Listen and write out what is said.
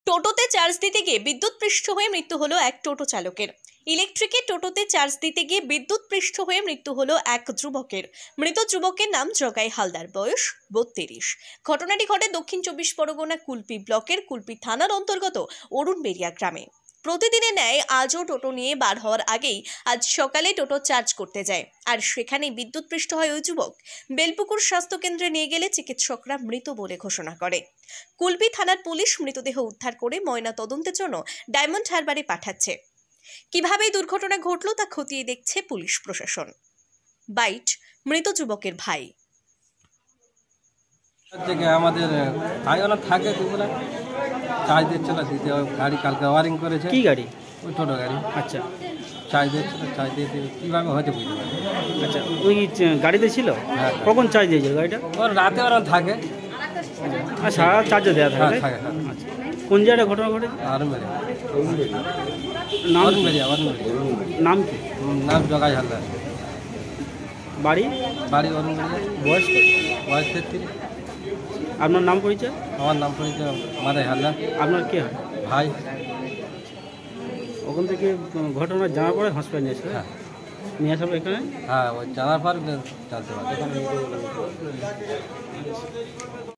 টোটোতে চার্জ দিতে গিয়ে বিদ্যুৎপৃষ্ট হয়ে মৃত্যু হলো এক টোটো চালকের। ইলেকট্রিকের টোটোতে চার্জ দিতে গিয়ে বিদ্যুৎপৃষ্ট হয়ে মৃত্যু হলো এক যুবকের। মৃত যুবকের নাম জগাই হালদার, বয়স 32। ঘটনাটি ঘটে দক্ষিণ 24 পরগনা কুলপি ব্লকের কুলপি থানার অন্তর্গত অরুণবেড়িয়া গ্রামে। প্রতিদিনের ন্যায় আজও টোটো নিয়ে বার হওয়ার আগেই আজ সকালে টোটো চার্জ করতে যায়, আর সেখানেই বিদ্যুৎপৃষ্ট হয় ওই যুবক। বেলপুকুর স্বাস্থ্যকেন্দ্রে নিয়ে গেলে চিকিৎসকরা মৃত বলে ঘোষণা করে। কুলপি থানার পুলিশ মৃতদেহ উদ্ধার করে ময়না তদন্তের জন্য ডায়মন্ড হারবারে পাঠাচ্ছে। কিভাবে এই দুর্ঘটনা ঘটলো তা খতিয়ে দেখছে পুলিশ প্রশাসন। বাইট মৃত যুবকের ভাই। আমাদের ভাইওনা থাকে দুপুরে চার্জ দিচ্ছিল, দিতে গাড়ি কালকে ওয়ারিং করেছে। কি গাড়ি? ওই টোটো গাড়ি। আচ্ছা, চার্জ দিচ্ছিল, চার্জ দিয়ে কীভাবে হয়তো বুঝতে পারি। আচ্ছা, ওই গাড়িতে ছিল? হ্যাঁ। কখন চার্জ দিয়েছিল গাড়িটা? ওর রাতে ওরা থাকে। আর সারা চার্জে দেওয়া থাকে? হ্যাঁ, থাকে। আচ্ছা, কোন জায়গায় ঘটনা ঘটেছে? অরুণবেড়িয়া। নাম অরুণবেড়িয়া। নাম কি? নাম জগাই হালদার। বাড়ি? বাড়ি অরুণবেড়িয়া। বয়স কত? বয়স 33। আপনার নাম পরিচয়? আমার নাম পরিচয় মাদাই হালদার। আপনার কে হয়? ভাই। ওখান থেকে ঘটনা জানার পরে হসপিটাল নিয়ে আসবে? হ্যাঁ, নিয়ে আসবে এখানে? হ্যাঁ, ওই জানার পর জানতে পারি।